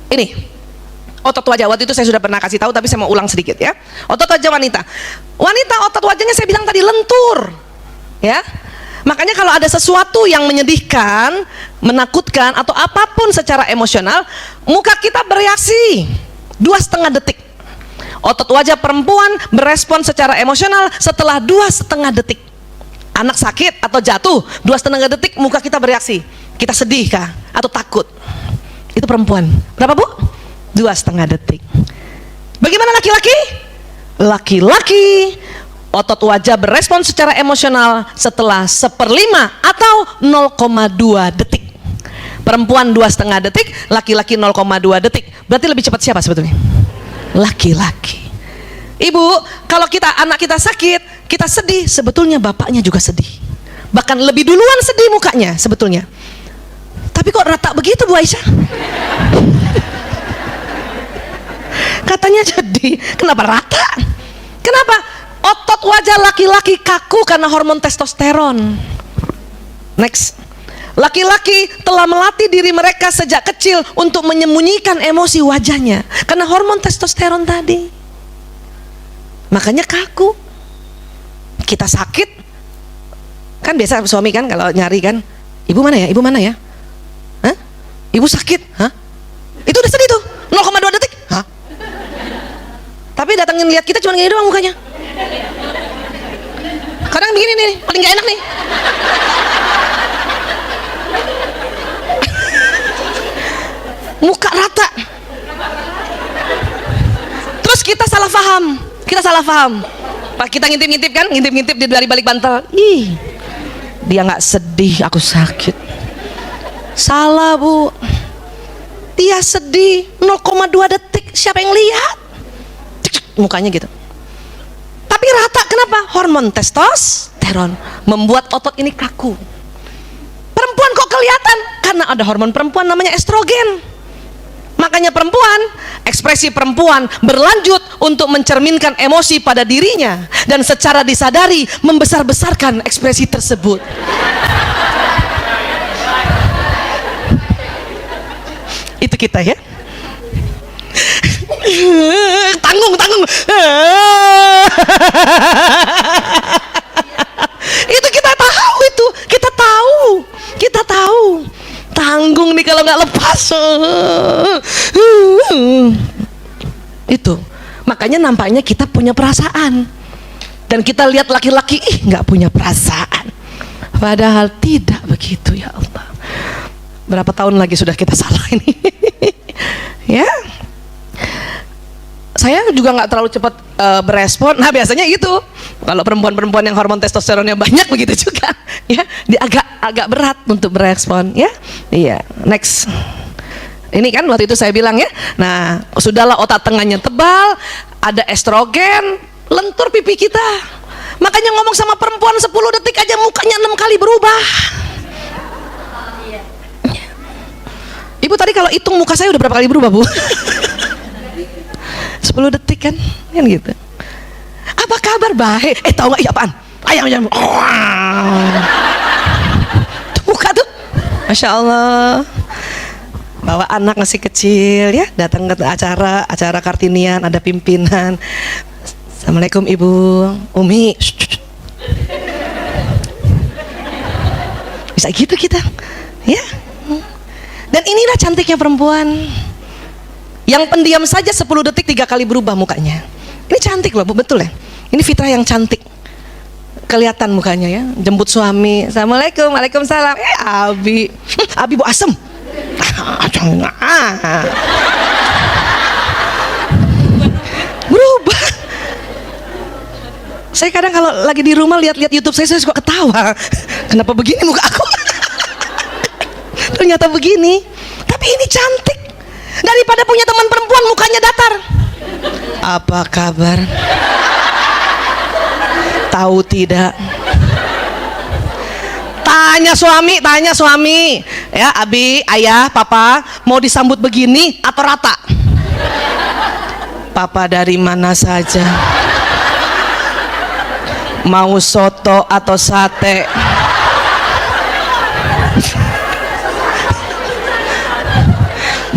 Ini otot wajah, waktu itu saya sudah pernah kasih tahu, tapi saya mau ulang sedikit ya. Otot wajah wanita. Wanita otot wajahnya saya bilang tadi lentur, ya. Makanya kalau ada sesuatu yang menyedihkan, menakutkan, atau apapun secara emosional, muka kita bereaksi 2,5 detik. Otot wajah perempuan berespon secara emosional setelah 2,5 detik. Anak sakit atau jatuh, 2,5 detik muka kita bereaksi. Kita sedih kah? Atau takut? Itu perempuan. Berapa bu? 2,5 detik. Bagaimana laki-laki? Laki-laki otot wajah berespon secara emosional setelah 1/5 atau 0,2 detik. Perempuan 2,5 detik, laki-laki 0,2 detik. Berarti lebih cepat siapa sebetulnya? Laki-laki. Ibu, kalau anak kita sakit, kita sedih, sebetulnya bapaknya juga sedih. Bahkan lebih duluan sedih mukanya sebetulnya. Tapi kok rata begitu Bu Aisyah? Katanya jadi, kenapa rata? Kenapa? Otot wajah laki-laki kaku karena hormon testosteron. Next. Laki-laki telah melatih diri mereka sejak kecil untuk menyembunyikan emosi wajahnya karena hormon testosteron tadi. Makanya kaku. Kita sakit, kan biasa suami kan kalau nyari kan, ibu mana ya, ibu mana ya? Hah? Ibu sakit? Hah? Itu udah sedih tuh, 0,2 detik. Hah? Tapi datangin lihat kita cuma gini doang mukanya. Kadang begini nih, paling gak enak nih. Muka rata. Terus kita salah paham. Pak kita ngintip-ngintip kan, ngintip-ngintip dari balik bantal. Ih, dia nggak sedih, aku sakit. Salah bu, dia sedih 0,2 detik. Siapa yang lihat? Mukanya gitu. Tapi rata, kenapa? Hormon testosteron membuat otot ini kaku. Perempuan kok kelihatan? Karena ada hormon perempuan namanya estrogen. Makanya perempuan, ekspresi perempuan berlanjut untuk mencerminkan emosi pada dirinya dan secara disadari membesar-besarkan ekspresi tersebut. Itu kita ya. Tanggung. Itu kita tahu. Tanggung nih kalau nggak lepas. Itu makanya nampaknya kita punya perasaan dan kita lihat laki-laki nggak punya perasaan, padahal tidak begitu. Ya Allah, berapa tahun lagi sudah kita salah ini. Ya, saya juga nggak terlalu cepat berespon. Nah biasanya itu kalau perempuan-perempuan yang hormon testosteronnya banyak begitu juga, ya, dia agak berat untuk berespon, ya. Iya, next. Ini kan waktu itu saya bilang ya. Nah, sudahlah otak tengahnya tebal, ada estrogen, lentur pipi kita. Makanya ngomong sama perempuan 10 detik aja mukanya 6 kali berubah. Ibu tadi kalau hitung muka saya udah berapa kali berubah, Bu? 10 detik kan gitu. Apa kabar? Baik. Tahu nggak? Iya apaan? Ayam. Muka tuh, Masya Allah. Bawa anak masih kecil ya, datang ke acara Kartinian, ada pimpinan. Assalamualaikum Ibu Umi. Bisa gitu kita, ya. Dan inilah cantiknya perempuan. Yang pendiam saja 10 detik 3 kali berubah mukanya. Ini cantik loh, betul ya. Ini fitrah yang cantik. Kelihatan mukanya ya. Jemput suami, Assalamualaikum, Waalaikumsalam. Abi bu asem. Berubah. Saya kadang kalau lagi di rumah lihat-lihat YouTube saya suka ketawa. Kenapa begini muka aku? Ternyata begini. Tapi ini cantik. Daripada punya teman perempuan mukanya datar. Apa kabar? Tahu tidak? Tanya suami, ya, Abi, ayah, papa, mau disambut begini atau rata? Papa dari mana saja? Mau soto atau sate?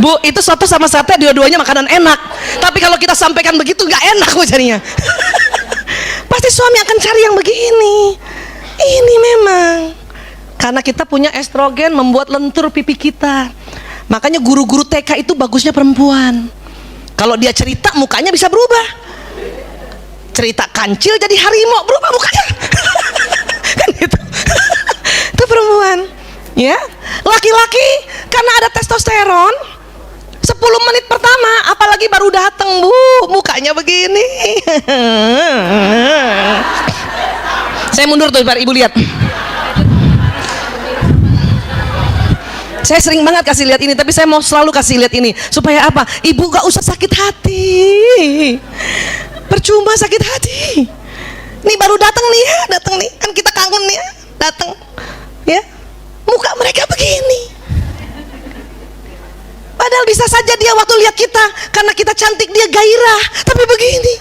Bu, itu soto sama sate dua-duanya makanan enak. Tapi kalau kita sampaikan begitu nggak enak bu jadinya. Pasti suami akan cari yang begini. Ini memang karena kita punya estrogen membuat lentur pipi kita. Makanya guru-guru TK itu bagusnya perempuan. Kalau dia cerita mukanya bisa berubah. Cerita kancil jadi harimau, berubah mukanya. Kan gitu. Itu perempuan. Ya, laki-laki karena ada testosteron 10 menit pertama, apalagi baru datang bu, mukanya begini. Saya mundur tuh biar ibu lihat. Saya sering banget kasih lihat ini, tapi saya mau selalu kasih lihat ini supaya apa? Ibu gak usah sakit hati. Percuma sakit hati. Nih baru datang nih ya, datang nih. Kan kita kangen nih ya, datang. Ya. Muka mereka begini. Padahal bisa saja dia waktu lihat kita karena kita cantik dia gairah, tapi begini.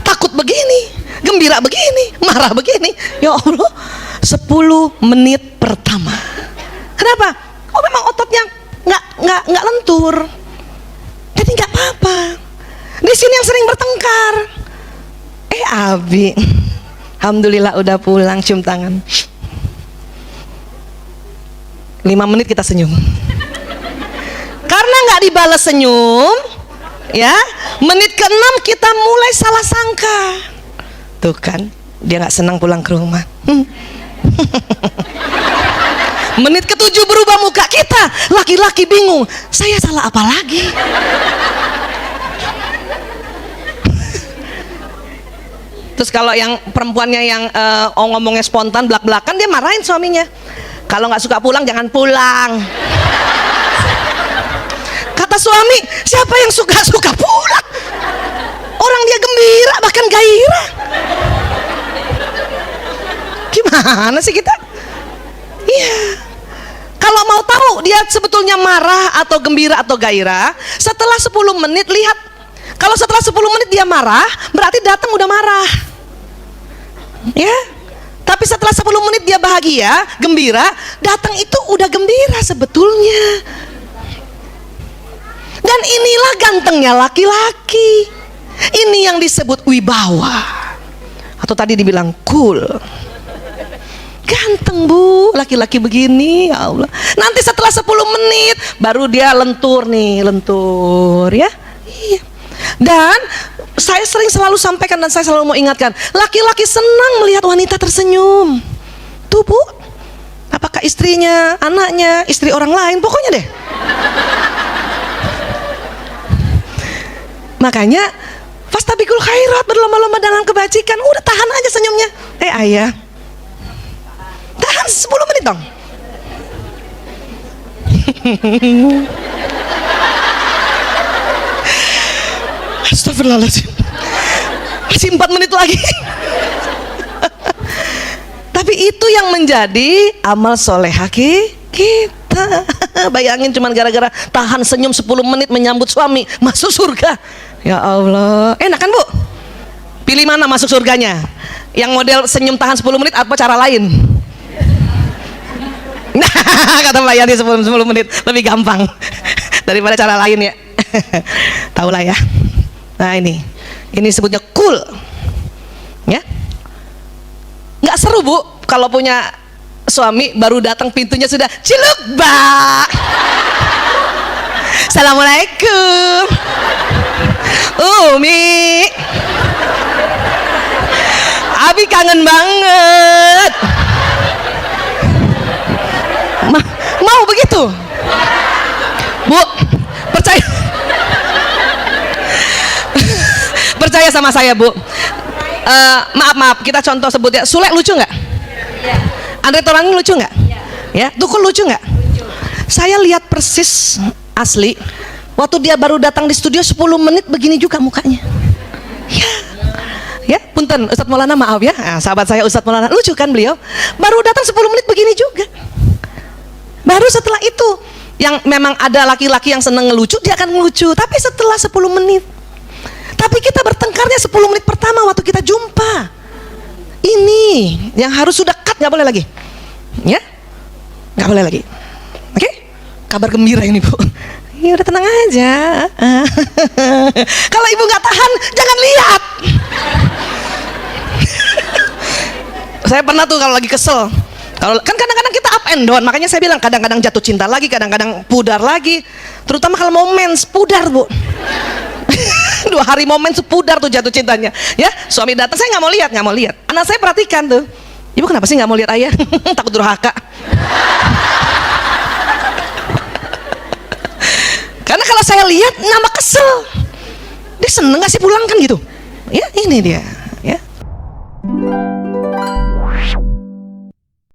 Takut begini, gembira begini, marah begini. Ya Allah, 10 menit pertama. Kenapa? Oh memang ototnya nggak lentur. Jadi nggak apa-apa. Di sini yang sering bertengkar. Abi, alhamdulillah udah pulang, cium tangan. 5 menit kita senyum. Karena nggak dibalas senyum, ya, menit ke-6 kita mulai salah sangka. Tuh kan, dia nggak senang pulang ke rumah. Menit ke-7 berubah muka kita, laki-laki bingung, saya salah apa lagi? Terus kalau yang perempuannya yang ngomongnya spontan belak-belakan, dia marahin suaminya. Kalau nggak suka pulang jangan pulang. Kata suami, siapa yang suka pulang? Orang dia gembira bahkan gairah. Gimana sih kita? Iya. Kalau mau tahu dia sebetulnya marah atau gembira atau gairah, setelah 10 menit lihat. Kalau setelah 10 menit dia marah, berarti datang udah marah. Ya. Tapi setelah 10 menit dia bahagia, gembira, datang itu udah gembira sebetulnya. Dan inilah gantengnya laki-laki. Ini yang disebut wibawa. Atau tadi dibilang cool. Ganteng bu, laki-laki begini, ya Allah. Nanti setelah 10 menit baru dia lentur nih, lentur ya. Iya. Dan saya selalu sampaikan dan saya selalu mau ingatkan, laki-laki senang melihat wanita tersenyum. Tuh bu, apakah istrinya, anaknya, istri orang lain, pokoknya deh. Makanya fastabikul khairat, berlomba-lomba dalam kebajikan. Udah tahan aja senyumnya. Ayah, tahan 10 menit dong. Astagfirullahaladzim, masih 4 menit lagi. Tapi itu yang menjadi amal solehah kita. Bayangin cuman gara-gara tahan senyum 10 menit menyambut suami masuk surga. Ya Allah, enak kan bu? Pilih mana masuk surganya? Yang model senyum tahan 10 menit apa cara lain? Nah, kata Mbak Yani 10 menit lebih gampang daripada cara lain ya. Tahulah ya. Nah ini sebutnya cool, ya. Nggak seru bu, kalau punya suami baru datang pintunya sudah ciluk bak. Assalamualaikum, Umi. Abi kangen banget. Mau begitu, bu? Percaya sama saya bu. Maaf kita contoh sebut ya. Sule lucu nggak? Ya. Andre Taulani lucu nggak? Ya. Tukul lucu nggak? Saya lihat persis asli waktu dia baru datang di studio 10 menit begini juga mukanya. Ya punten Ustadz Maulana, maaf ya. Nah, sahabat saya Ustadz Maulana lucu kan beliau, baru datang 10 menit begini juga. Baru setelah itu yang memang ada laki-laki yang seneng ngelucu, dia akan ngelucu, tapi setelah 10 menit. Tapi kita bertengkarnya 10 menit pertama waktu kita jumpa. Ini yang harus sudah cut, nggak boleh lagi. Ya? Nggak boleh lagi. Oke? kabar gembira ini Bu. Ya udah tenang aja. Kalau ibu nggak tahan, jangan lihat. Saya pernah tuh kalau lagi kesel. Kalau kan kadang-kadang kita up and down, makanya saya bilang kadang-kadang jatuh cinta lagi, kadang-kadang pudar lagi. Terutama kalau mau mens, pudar Bu. 2 hari momen pudar tuh jatuh cintanya. Ya, suami datang saya nggak mau lihat. Anak saya perhatikan tuh. Ibu kenapa sih nggak mau lihat ayah? Takut durhaka. Karena kalau saya lihat nambah kesel. Dia seneng nggak sih pulang kan gitu. Ya ini dia.